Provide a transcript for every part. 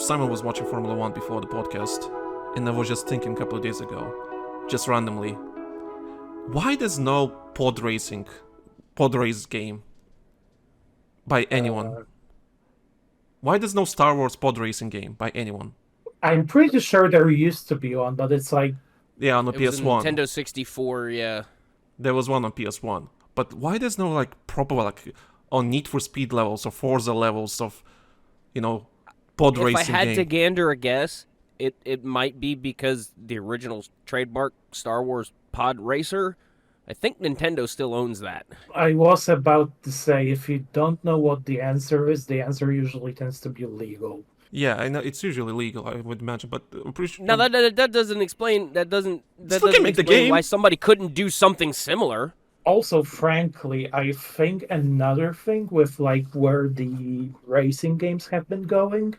Simon was watching Formula 1 before the podcast, and I was just thinking a couple of days ago, just randomly, why there's no pod race game by anyone? Why there's no Star Wars pod racing game by anyone? I'm pretty sure there used to be one, but it's like... Yeah, on the It PS1. was a Nintendo 64, yeah. There was one on PS1. But why there's no, like, proper, like, on Need for Speed levels or Forza levels of, pod racing game? If I had to gander a guess, it might be because the original trademark Star Wars Pod Racer, I think Nintendo still owns that. I was about to say, if you don't know what the answer is, the answer usually tends to be legal. Yeah, I know it's usually legal, I would imagine, but I'm pretty sure... Now that doesn't explain the game. Why somebody couldn't do something similar. Also, frankly, I think another thing with like where the racing games have been going,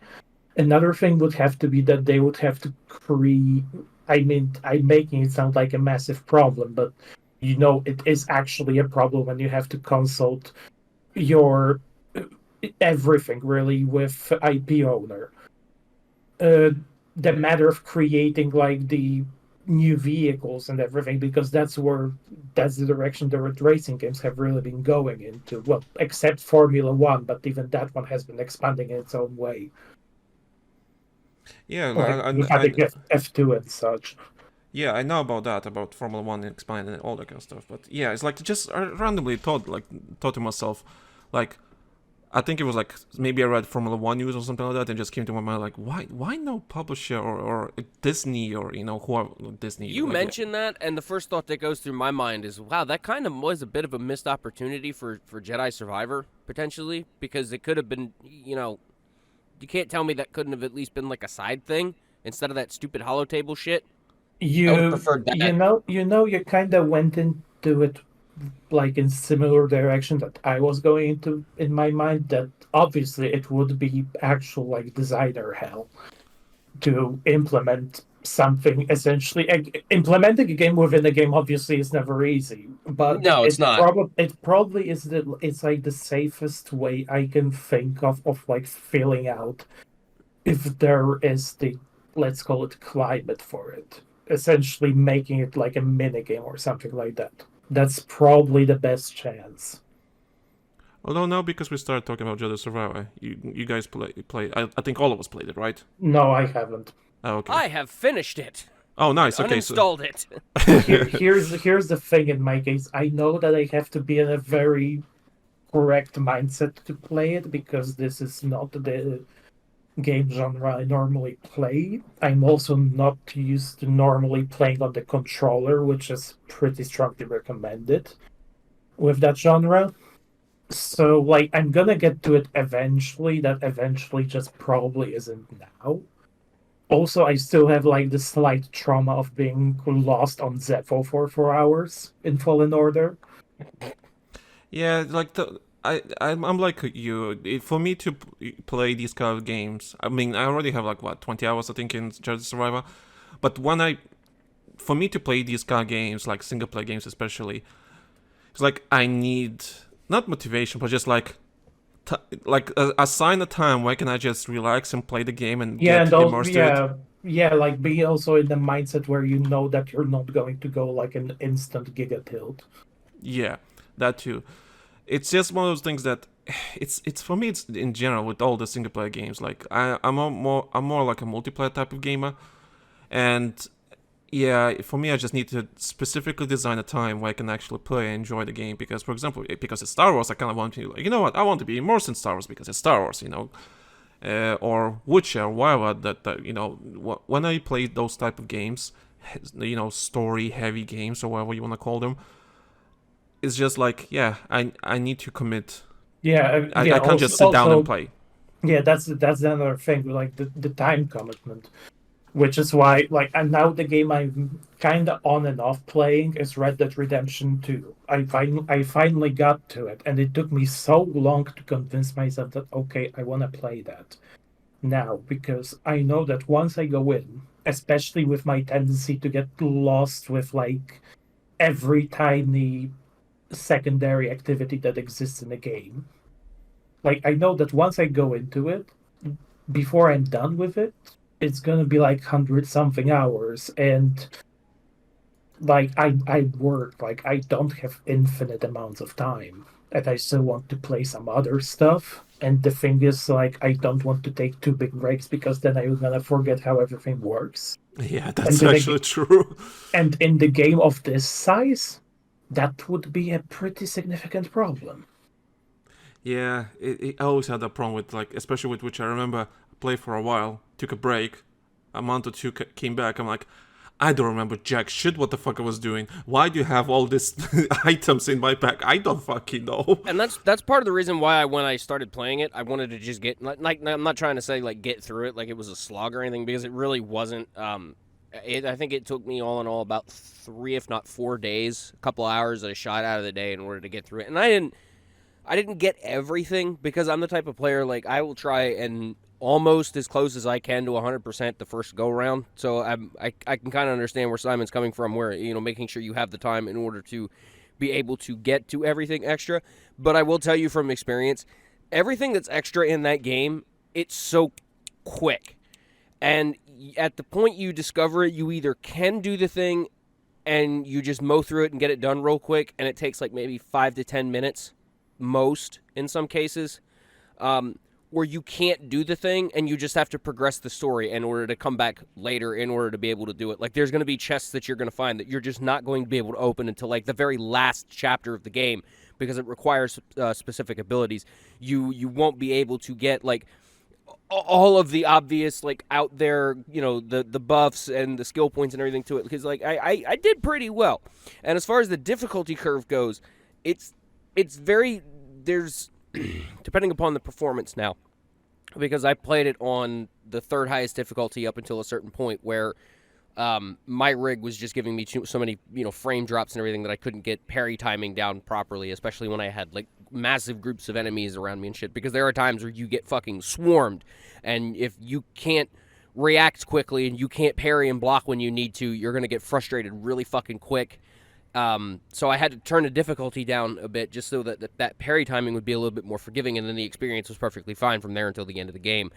another thing would have to be that they would have to create... I mean, I'm making it sound like a massive problem, but it is actually a problem when you have to consult your everything really with IP owner. The matter of creating like the new vehicles and everything, because that's the direction the racing games have really been going into. Well, except Formula 1, but even that one has been expanding in its own way. Yeah, like, having F2 and such. Yeah, I know about that, about Formula 1 expanding and all that kind of stuff. But yeah, it's like just I randomly thought to myself, like, I think it was like maybe I read Formula 1 news or something like that, and just came to my mind like, why no publisher or Disney or whoever Disney. You mentioned that, and the first thought that goes through my mind is, wow, that kind of was a bit of a missed opportunity for Jedi Survivor potentially, because it could have been, you can't tell me that couldn't have at least been like a side thing instead of that stupid holotable shit. You you kind of went into it like in similar direction that I was going into in my mind, that obviously it would be actual like designer hell to implement something. Essentially implementing a game within a game obviously is never easy, but no, it's not. It probably is it's like the safest way I can think of like filling out if there is the, let's call it, climate for it, essentially making it like a minigame or something like that. That's probably the best chance. Although now, because we started talking about Jedi Survivor, you guys play. I think all of us played it, right? No, I haven't. Oh, okay. I have finished it. Oh, nice. Okay, uninstalled it. Here's the thing in my case. I know that I have to be in a very correct mindset to play it, because this is not the game genre I normally play. I'm also not used to normally playing on the controller, which is pretty strongly recommended with that genre. So, like, I'm gonna get to it eventually. That eventually just probably isn't now. Also, I still have, like, the slight trauma of being lost on Zepho for 4 hours in Fallen Order. Yeah, like, I'm like you. For me to play these kind of games, I mean, I already have, like, 20 hours, I think, in Jedi Survivor. But for me to play these kind of games, like single-player games especially, it's like I need... not motivation, but just like assign a time where can I just relax and play the game and get immersed in it. Yeah, like be also in the mindset where you know that you're not going to go like an instant giga tilt. Yeah, that too. It's just one of those things that it's for me. It's in general with all the single player games. Like I'm more like a multiplayer type of gamer, and yeah, for me, I just need to specifically design a time where I can actually play and enjoy the game. Because, for example, because it's Star Wars, I kind of want to, like, you know what, I want to be immersed in Star Wars because it's Star Wars, or Witcher, or whatever. That when I play those type of games, story-heavy games or whatever you want to call them, it's just like, yeah, I need to commit. Yeah, I can't just sit down and play. Yeah, that's another thing, like the time commitment. Which is why, like, and now the game I'm kind of on and off playing is Red Dead Redemption 2. I finally got to it, and it took me so long to convince myself that, okay, I want to play that now, because I know that once I go in, especially with my tendency to get lost with, like, every tiny secondary activity that exists in a game, like, I know that once I go into it, before I'm done with it, it's gonna be like 100 something hours, and like I work, like I don't have infinite amounts of time, and I still want to play some other stuff. And the thing is, like, I don't want to take too big breaks because then I'm gonna forget how everything works. Yeah, And that's in the, actually true. and in the game of this size, that would be a pretty significant problem. Yeah, I always had that problem with, like, especially with which I remember I played for a while, took a break, a month or two, came back. I'm like, I don't remember jack shit what the fuck I was doing. Why do you have all these items in my pack? I don't fucking know. And that's part of the reason why when I started playing it, I wanted to just get like I'm not trying to say like get through it like it was a slog or anything, because it really wasn't. I think it took me all in all about 3, if not 4 days, a couple hours that I shot out of the day in order to get through it. And I didn't get everything because I'm the type of player, like, I will try and almost as close as I can to 100% the first go round. So I can kind of understand where Simon's coming from, where, making sure you have the time in order to be able to get to everything extra. But I will tell you from experience, everything that's extra in that game, it's so quick. And at the point you discover it, you either can do the thing and you just mow through it and get it done real quick, and it takes like maybe 5 to 10 minutes most in some cases, where you can't do the thing and you just have to progress the story in order to come back later in order to be able to do it. Like, there's going to be chests that you're going to find that you're just not going to be able to open until like the very last chapter of the game because it requires specific abilities. You won't be able to get like all of the obvious, like, out there, the buffs and the skill points and everything to it, because like I did pretty well. And as far as the difficulty curve goes, it's very, there's depending upon the performance now, because I played it on the third highest difficulty up until a certain point where my rig was just giving me so many frame drops and everything that I couldn't get parry timing down properly, especially when I had like massive groups of enemies around me and shit, because there are times where you get fucking swarmed, and if you can't react quickly and you can't parry and block when you need to, you're gonna get frustrated really fucking quick. So I had to turn the difficulty down a bit just so that parry timing would be a little bit more forgiving, and then the experience was perfectly fine from there until the end of the game,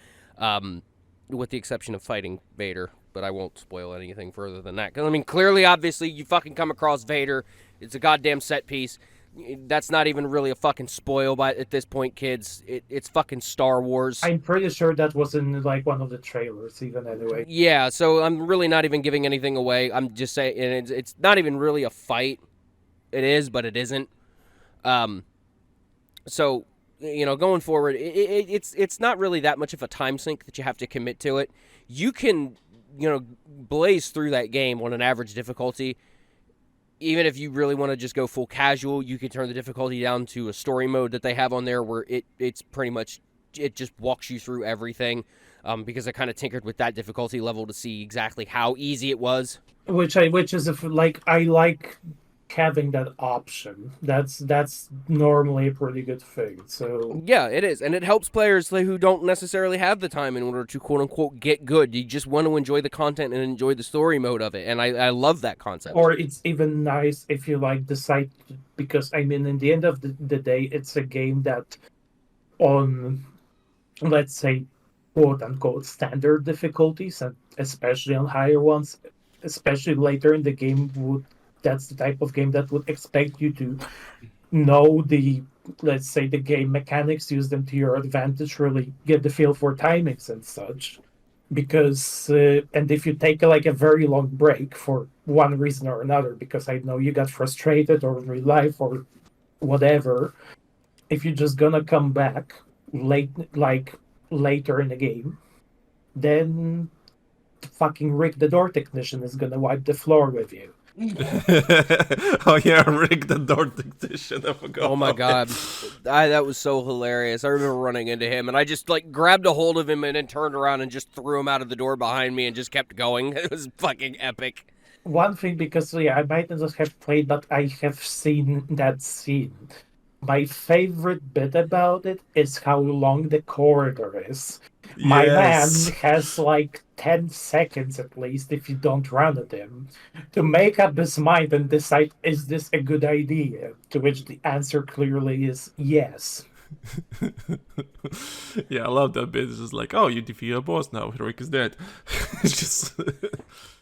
with the exception of fighting Vader. But I won't spoil anything further than that. Because, I mean, clearly, obviously, you fucking come across Vader. It's a goddamn set piece. That's not even really a fucking spoil at this point, kids. It's fucking Star Wars. I'm pretty sure that was in like one of the trailers, even anyway. Yeah, so I'm really not even giving anything away. I'm just saying it's not even really a fight. It is, but it isn't. So, going forward, it's not really that much of a time sink that you have to commit to it. You can, blaze through that game on an average difficulty. Even if you really want to just go full casual, you can turn the difficulty down to a story mode that they have on there where it's pretty much, it just walks you through everything, because I kind of tinkered with that difficulty level to see exactly how easy it was. Which is I like having that option. That's normally a pretty good thing. So yeah, it is, and it helps players who don't necessarily have the time in order to quote unquote get good. You just want to enjoy the content and enjoy the story mode of it, and I love that concept. Or it's even nice if you like decide, because I mean, in the end of the day, it's a game that on, let's say, quote unquote standard difficulties, and especially on higher ones, especially later in the game, that's the type of game that would expect you to know let's say, the game mechanics, use them to your advantage, really get the feel for timings and such. Because, and if you take like a very long break for one reason or another, because I know you got frustrated or in real life or whatever, if you're just gonna come back later in the game, then fucking Rick the door technician is gonna wipe the floor with you. Oh yeah, Rick the door technician. I forgot. Oh my god, that was so hilarious. I remember running into him, and I just like grabbed a hold of him and then turned around and just threw him out of the door behind me and just kept going. It was fucking epic. One thing, because I might not have played, but I have seen that scene. My favorite bit about it is how long the corridor is. My man has like 10 seconds at least, if you don't run at him, to make up his mind and decide, is this a good idea? To which the answer clearly is yes. Yeah, I love that bit. It's just like, oh, you defeat a boss now. Rick is dead. It's just